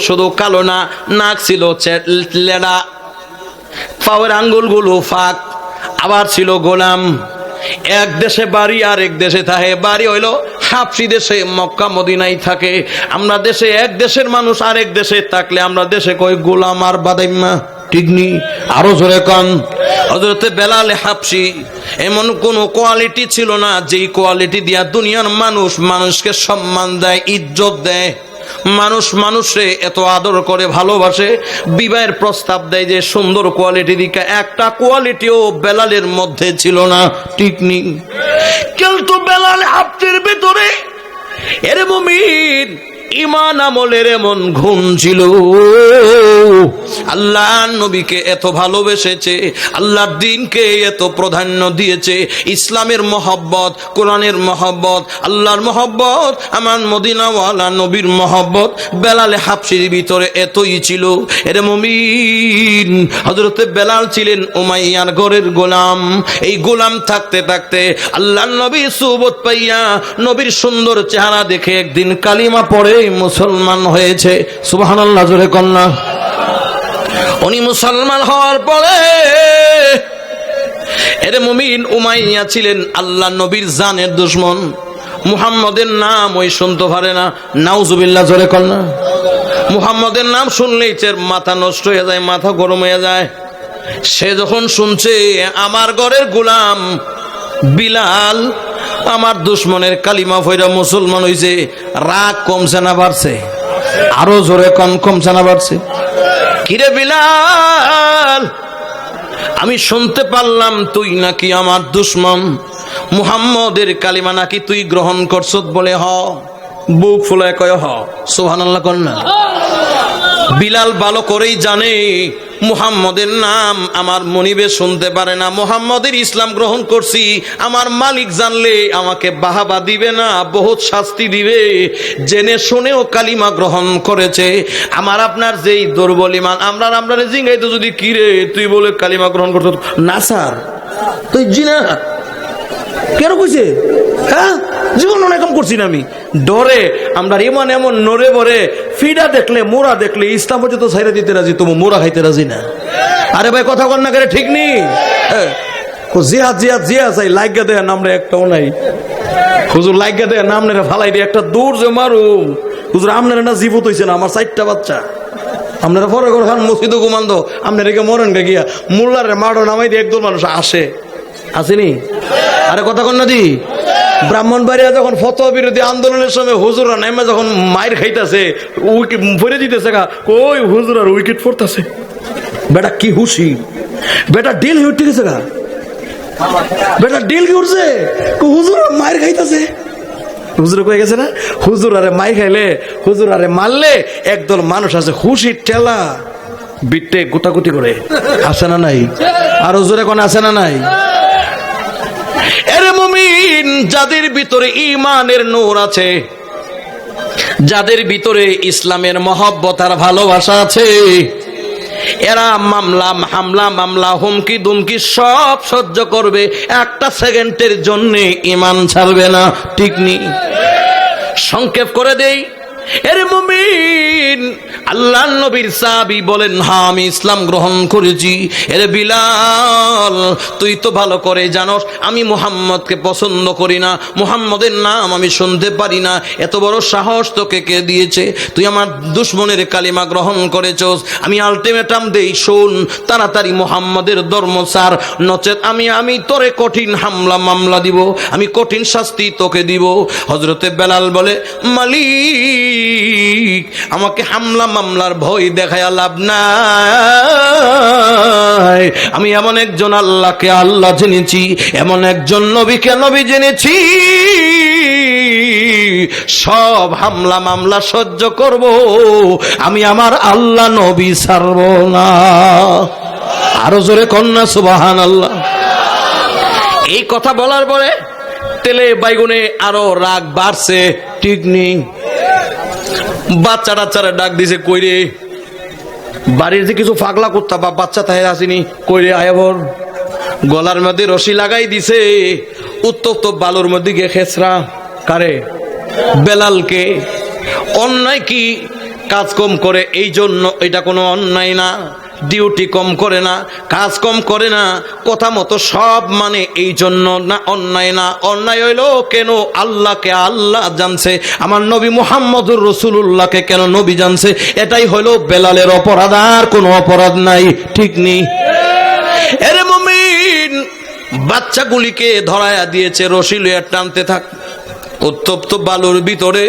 শুধু কালো না, নাক ছিল লেডা, পায়ের আঙ্গুলগুলো ফাঁক, আবার ছিল গোলাম। এক দেশে বাড়ি আর এক দেশে থাকে। বাড়ি হইল হাবশি দেশে, মক্কা মদিনায় থাকে। আমরা দেশে এক দেশের মানুষ আরেক দেশে থাকলে আমরা দেশে কই গোলাম আর বাদাইম্মা, ঠিক নি? আরো জোরে কন। হযরতে বেলাল হাবশি এমন কোন কোয়ালিটি ছিল না যেই কোয়ালিটি দিয়া দুনিয়ার মানুষ মানুষকে সম্মান দেয়, ইজ্জত দেয়। মানুষ মানুষে এত আদর করে, ভালোবাসে, বিবাহের প্রস্তাব দেয় যে সুন্দর কোয়ালিটি দিকে একটা কোয়ালিটিও বেলালের মধ্যে ছিল না, ঠিক নি? কিন্তু বেলাল হাবশির ভিতরে এর মুমিন ঈমান আমলের এমন গুণ ছিল। আল্লাহ নবীকে এত ভালোবেসেছে, আল্লাহর দ্বীনকে এত প্রাধান্য দিয়েছে। ইসলামের মহব্বত, কোরআনের মহব্বত, আল্লাহর মহব্বত, আমার মদিনাওয়ালা নবীর মহব্বত বেলাল হাবশির ভিতরে এতই ছিল। এর মুমিন হযরতে বেলাল ছিলেন উমাইয়ার ঘরের গোলাম। এই গোলাম থাকতে থাকতে আল্লাহর নবী সুবত পাইয়া, নবীর সুন্দর চেহারা দেখে একদিন কালিমা পড়ে মুসলমান হয়েছে। সুবহানাল্লাহ, জোরে কন্যা। উনি মুসলমান হওয়ার পরে এর মুমিন উমাইয়া ছিলেন আল্লাহ নবীর জানের দুশমন। মুহাম্মদের নাম ওই শুনতে পারে না, নাউজুবিল্লাহ, জোরে কন্যা। মুহাম্মদের নাম শুনলেই চের মাথা নষ্ট হয়ে যায়, মাথা গরম হয়ে যায়। সে যখন শুনছে আমার ঘরের গোলাম বিলাল আমার দুশমনের কালিমা পড়া মুসলমান হইছে, রাগ কমছে না বাড়ছে? আরো জোরে কমছে না বাড়ছে? কিরে বিলাল, আমি শুনতে পারলাম তুই নাকি আমার দুশমন, মুহাম্মদের কালিমা নাকি তুই গ্রহণ করছত বলে হ। বুক ফুলায় কয় হ। সুবহানাল্লাহ কন্যা। বিলাল ভালো করেই জানে মুহাম্মদের নাম আমার মনিবে শুনতে পারে না। মুহাম্মদের ইসলাম গ্রহণ করছি, আমার মালিক জানলে আমাকে বাহাবা দিবে না, বহুত শাস্তি দিবে। জেনে শুনেও কালিমা গ্রহণ করেছে। আমার আপনার যেই দুর্বল ঈমান, আমরা জিঙ্গাইতো যদি কিরে তুই বলে কালিমা গ্রহণ করছ না স্যার, তুই জিনা কেন কইছে? হ্যাঁ, জীবন অনেক করছি না আমি। ডরে আমরা ইমান এমন নড়ে বরে, ফিডা দেখলে মোরা দেখলে ইসলাম পর্যন্ত ছাইরা দিতে রাজি, তুমি মোরা খাইতে রাজি না। আরে ভাই কথা কন না করে, ঠিক নি? জিহাদ জিহাদ জিহাদ চাই, লাইগা দেয়া নামরে একটাও নাই। হুজুর লাইগা দেয়া নামরে ফালাই দিয়ে একটা দূর যে মারুম। হুজুর আপনারা না জীবত হইছে না, আমার 4টা বাচ্চা। আপনারা পরে করে খান মসজিদে ঘুমান্দ, আপনার রেখে মরেন গে গিয়া মোল্লারে মারো নামাই দিয়ে একদল মানুষ আসে, আসেনি? আরে কথা কন না দি। ব্রাহ্মণবাড়িয়া যখন ফতোয়া বিরোধী আন্দোলনের সময় হুজুররা নেমে যখন মাইর খাইতেছে, উইকেট ফেরে দিতেছে, কই হুজুর আর উইকেট পড়তেছে। বেটা কি হুশি, বেটা ডিল উঠে গেছে গা, বেটা ডিল কি উঠছে, হুজুর মাইর খাইতেছে। হুজুর কয়ে গেছে না, হুজুর আরে মাইর খাইলে, হুজুর আরে মারলে একদল মানুষ আছে হুশির ঠেলা বিটে গোটাগুটি করে, আসে না নাই? আর হুজুরে কোন আসে না নাই? এর মুমিন যাদের ভিতরে ঈমানের নূর আছে, যাদের ভিতরে ইসলামের মহব্বত আর ভালোবাসা আছে, এরা হামলা হুমকি দুমকি সব সহ্য করবে, একটা সেকেন্ডের জন্য ঈমান ছাড়বে না, ঠিক নি? সংক্ষেপ করে দেই, এর মুমিন আল্লাহ নবীর সাহাবী বলেন, হ্যাঁ আমি ইসলাম গ্রহণ করেছি। এর বিলাল, তুই তো ভালো করে জানোস আমি মুহাম্মদকে পছন্দ করি না, মুহাম্মদের নাম আমি শুনতে পারি না। এত বড় সাহস তোকে কে দিয়েছে? তুই আমার দুশমনের কালিমা গ্রহণ করেছস। আমি আলটিমেটাম দেই, শোন, তাড়াতাড়ি মুহাম্মদের ধর্ম ছাড়, নচেত আমি তোরে কঠিন হামলা মামলা দিব, আমি কঠিন শাস্তি তোকে দিব। হযরতে বেলাল বলে, মালিক আমাকে হামলা মামলার ভয় দেখায় লাভ নাই। আমি এমন একজন আল্লাহকে আল্লাহ জেনেছি, এমন একজন নবীকে নবী জেনেছি, সব হামলা মামলা সহ্য করব, আমি আমার আল্লাহ নবী ছাড়ব না। আরো জোরে কন্যা সুবহানাল্লাহ। এই কথা বলার পরে তেলে বাইগুনে আরো রাগ বাড়ছে, ঠিক নেই? বাচ্চা টাচ্চারা ডাক দিছে, কইরে বাড়ির যে কিছু ফাগলা করতা বা বাচ্চা তাহে আসেনি, কইরে আয়াবর গলার মধ্যে রশি লাগাই দিছে, উত্তপ্ত বালুর মধ্যে গিয়ে খেসরা। কারে? বেলালকে। অন্যায় কি কাজ কম করে এই জন্য এটা কোনো অন্যায় না, ডিউটি কম করে না, কাজ কম করে না, কথা মতো সব মানে এই জন্য না অন্যায় না। অন্যায় হইল কেন? আল্লাহকে আল্লাহ জানছে, আমার নবী মুহাম্মদুর রাসূলুল্লাহকে কেন নবী জানছে, এটাই হইল বেলালের অপরাধ, আর কোনো অপরাধ নাই। ঠিক নেই? এরে মুমিন, বাচ্চাগুলিকে ধরায়া দিয়েছে, রশি লইয়া টানতে থাক উত্তপ্ত বালুর ভিতরে।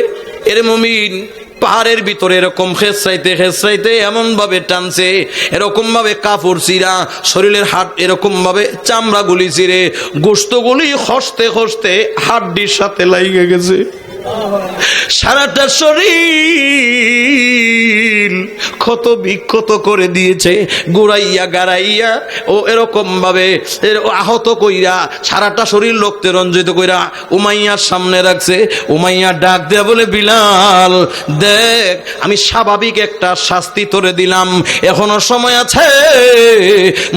এরে মুমিন, পাহাড়ের ভিতরে এরকম খেসরাইতে এমন ভাবে টানছে, এরকম ভাবে কাপড় চিরা, শরীরের হাট এরকম ভাবে চামড়া গুলি চিরে, গোশতগুলি খসতে খসতে হাড্ডির সাথে লাগিয়ে গেছে। সারাটা শরীর ক্ষত বিক্ষত করে দিয়েছে, গুড়াইয়া গাড়াইয়া ও এরকম ভাবে আহত কইরা সারাটা শরীর রক্তে রঞ্জিত কইরা উমাইয়ার সামনে রাখছে। উমাইয়া ডাক দেয়া বলে, বিলাল দেখ, আমি স্বাভাবিক একটা শাস্তি তোরে দিলাম, এখনো সময় আছে,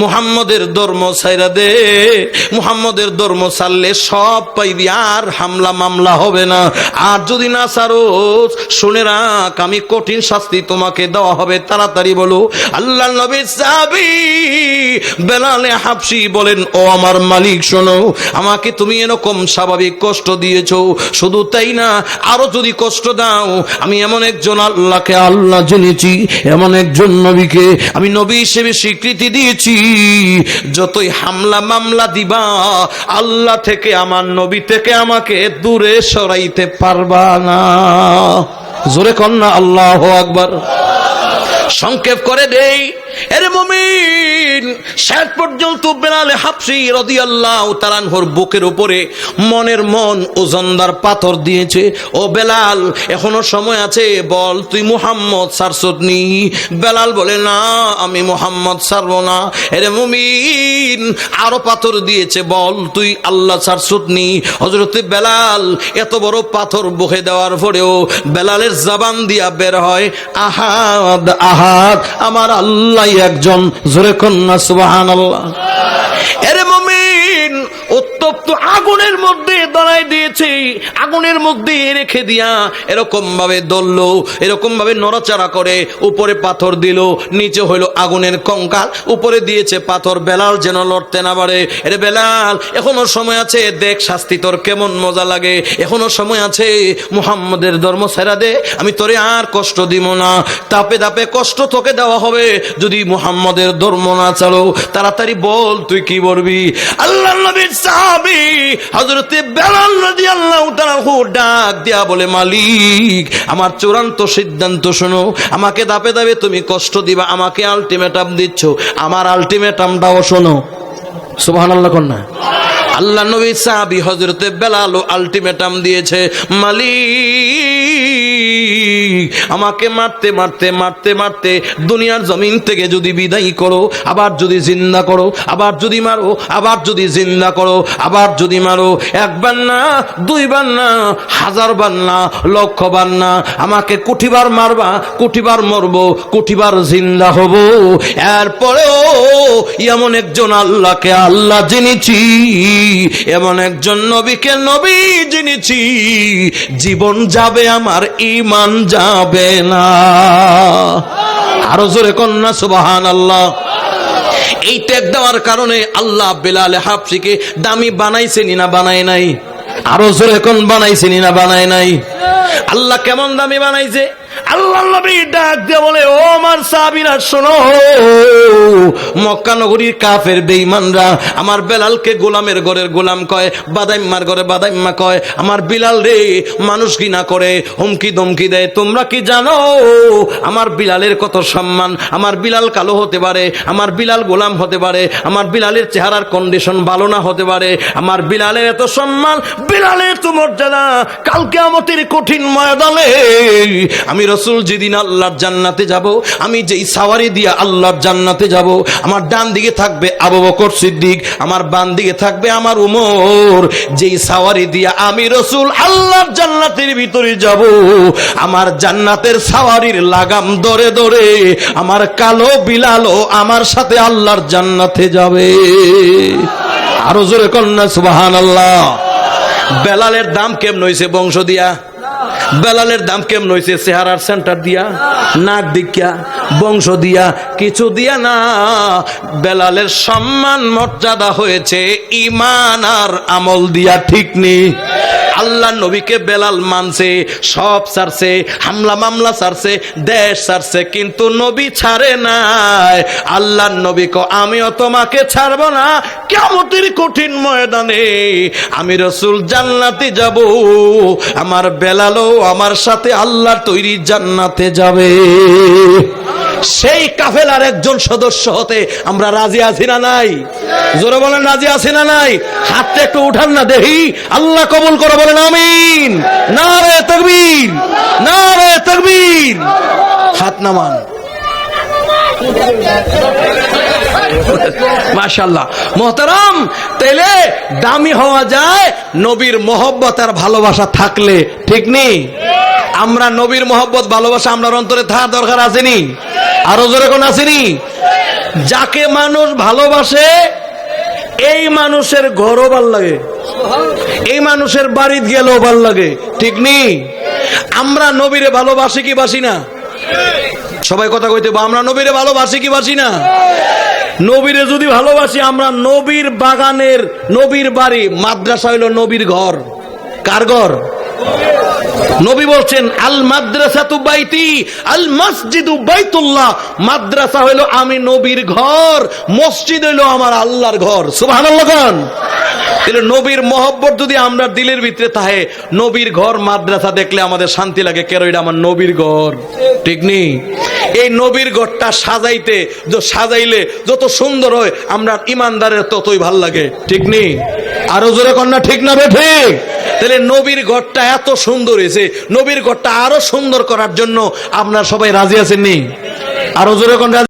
মুহাম্মদের ধর্ম ছাইরা দে। মুহাম্মদের ধর্ম ছাড়লে সব পাইবি, আর হামলা মামলা হবে না। আর যদি না ছাড়োস, শুনে রাখ, আমি কঠিন শাস্তি তোমাকে দেওয়া হবে, তাড়াতাড়ি বলো। আল্লাহর নবীর সাহাবী বেলালে হাবশী বলেন, ও আমার মালিক শোনো, আমাকে তুমি এরকম স্বাভাবিক কষ্ট দিয়েছো, শুধু তাই না, আরো যদি কষ্ট দাও, আমি এমন একজন আল্লাহকে আল্লাহ জেনেছি, এমন একজন নবীকে আমি নবী হিসেবে স্বীকৃতি দিয়েছি, যতই হামলা মামলা দিবা, আল্লাহ থেকে, আমার নবী থেকে আমাকে দূরে সরাইতে পারবা না। জোরে কন্যা আল্লাহু আকবার। সংক্ষেপ করে দেই, এরে মুমিন, শেষ পর্যন্ত বেলালে হাবশী রাদিয়াল্লাহু তাআলা আনহুর বুকের উপরে মনের মন ওজনদার পাথর দিয়েছে। ও বেলাল, এখনো সময় আছে, বল তুই মুহাম্মদ ছাড়ছনি? বেলাল বলে, না, আমি মুহাম্মদ ছাড়বো না। এরে মুমিন, আরো পাথর দিয়েছে, বল তুই আল্লাহ ছাড়ছনি? হযরতে বেলাল এত বড় পাথর বুকে দেওয়ার পরেও বেলালের জবান দিয়া বের হয়, আহাদ আহাদ, আমার আল্লাহ একজন। জোরে কন্যা সুবহানাল্লাহ। এরে মুমিন, উত্তপ্ত আগুনের মধ্যে দাঁড়াই দিয়েছে, আগুনের মধ্যে রেখে দিয়া এরকম ভাবে দললো, এরকম ভাবে নড়াচড়া করে, উপরে পাথর দিল, নিচে হইলো আগুনের কঙ্কাল, উপরে দিয়েছে পাথর, বেলাল যেন লড়তে না পারে। এরে বেলাল, এখনো সময় আছে, দেখ শাস্তি তোর কেমন মজা লাগে, এখনো সময় আছে, মুহাম্মদের ধর্ম ছেড়া দে, আমি তোরে আর কষ্ট দিব না। তাপে তাপে কষ্ট তোকে দেওয়া হবে যদি মুহাম্মদের ধর্ম না ছাড়ো। তাড়াতাড়ি বল তুই কি বলবি? আল্লাহর নবীর সাহাবী হযরতে বেলাল রাদিয়াল্লাহু তাআলা ডাক দিয়া বলে, মালিক, আমার চূড়ান্ত সিদ্ধান্ত শোনো, আমাকে দাপে দাপে তুমি কষ্ট দিবা, আমাকে আলটিমেটাম দিচ্ছ, আমার আলটিমেটামটাও শোনো। সুবহানাল্লাহ কন্যা। আল্লাহ নবী সাহাবী হযরতে বেলাল আলটিমেটাম দিয়েছে, মালিক, আমাকে মারতে মারতে মারতে মারতে দুনিয়ার জমিন থেকে যদি বিদায় করো, আবার যদি জিন্দা করো, আবার যদি মারো, আবার যদি জিন্দা করো, আবার যদি মারো, একবার না, দুইবার না, হাজারবার না, লক্ষবার না, আমাকে কোটিবার মারবা, কোটিবার মরবো, কোটিবার জিন্দা হব, এরপরেও এমন একজন আল্লাহকে আল্লাহ জেনেছি, এমন একজন নবীকে নবী জেনেছি, জীবন যাবে আমার, ঈমান যাবে না। আরো জোরে কন্যা সুবহানাল্লাহ। এই ত্যাগ দেওয়ার কারণে আল্লাহ বেলাল হাবশীকে দামি বানাইছেন না বানায় নাই? আরো জোরে কোন বানাইছেন না বানায় নাই? আল্লাহ কেমন দামি বানাইছে? আল্লাহ নবী ডাক দিয়ে বলে, ও আমার সাহাবীরা শোনো, মক্কা নগরীর কাফের বেঈমানরা আমার বেলালকে গোলামের ঘরের গোলাম কয়, বাদাইম্মার ঘরে বাদাইম্মা কয়, আমার বিলাল রে মানুষ ঘৃণা করে, হুমকি ধমকি দেয়। তোমরা কি জানো আমার বিলালের কত সম্মান? আমার বিলাল কালো হতে পারে, আমার বিলাল গোলাম হতে পারে, আমার বিলালের চেহারার কন্ডিশন ভালো না হতে পারে, আমার বিলালের এত সম্মান, বিলালের তো মর্যাদা, কাল কিয়ামতের কঠিন ময়দানে আমি রাসূল যেদিন আল্লাহর জান্নাতে যাব, আমি যেই সাওয়ারি দিয়া আল্লাহর জান্নাতে যাব, আমার ডান দিকে থাকবে আবু বকর সিদ্দিক, আমার বাম দিকে থাকবে আমার উমর, যেই সাওয়ারি দিয়া আমি রাসূল আল্লাহর জান্নাতের ভিতরে যাব, আমার জান্নাতের সাওয়ারির লাগাম ধরে ধরে আমার কালো বিলালও আমার সাথে আল্লাহর জান্নাতে যাবে। আরো জোরে কন্যা সুবহানাল্লাহ। বেলালের দাম কেমন হইছে? বংশ দিয়া বেলালের দাম কেমন হয়েছে? চেহারার সেন্টার দিয়া, নাক দিকা, বংশ দিয়া, কিছু দিয়া না। বেলালের সম্মান মর্যাদা হয়েছে ঈমান আর আমল দিয়া। ঠিক নেই? আল্লাহ নবীকে বেলাল মানছে, সব ছাড়ছে, হামলা মামলা ছাড়ছে, দেশ ছাড়ছে, কিন্তু নবী ছাড়ে নাই। আল্লাহ নবী কো আমিও তোমাকে ছাড়বো না। কিয়ামতের কঠিন ময়দানে আমি রাসূল জান্নাতে যাব, আমার বেলালও আমার সাথে আল্লাহ তৈরি জান্নাতে যাবে। সেই কাফেলার একজন সদস্য হতে আমরা রাজি আছি না নাই? জোরে বলেন রাজি আছি না নাই? হাতটা একটু উঠান না দেখি। আল্লাহ কবুল করে বলেন আমিন। নারে তাকবীর, নারে তাকবীর। হাত নামান। মাশাআল্লাহ। মুহতারাম, তাইলে দামি হওয়া যায় নবীর মহব্বত আর ভালোবাসা থাকলে। ঠিক নেই? আমরা নবীর মহব্বত ভালোবাসা আমরা অন্তরে থাকার দরকার আসেনি? আরো জোরে কোন আসেনি? যাকে মানুষ ভালোবাসে এই মানুষের ঘরও ভাল লাগে, এই মানুষের বাড়িতে গেলেও ভাল লাগে। ঠিক নেই? আমরা নবীরে ভালোবাসি কি বাসি না? সবাই কথা কইতে, আমরা নবীরে ভালোবাসি কি বাসি না? নবীরে যদি ভালোবাসি, আমরা নবীর বাগানের, নবীর বাড়ি, মাদ্রাসা হইল নবীর ঘর। কার ঘর? নবী বলছেন আল মাদ্রাসাতু বাইতি আল মসজিদু বাইতুল্লাহ। মাদ্রাসা হইল আমি নবীর ঘর, মসজিদ হইল আমার আল্লাহর ঘর। সুবহানাল্লাহ। তাহলে নবীর মহব্বত যদি আমরা দিলের ভিতরে থাকে, নবীর ঘর মাদ্রাসা দেখলে আমাদের শান্তি লাগে। কেন? এটা আমার নবীর ঘর। ঠিক নেই? এই নবীর ঘরটা সাজাইতে, সাজাইলে যত সুন্দর হয় আমরা ইমানদারের ততই ভাল লাগে। ঠিক নেই? আরো জোরে কন্যা ঠিক না বে ঠিক? তাহলে নবীর ঘরটা এত সুন্দর হয়েছে, নবীর ঘরটা আরো সুন্দর করার জন্য আপনার সবাই রাজি আছেন নি? আরো জোরে কন্যা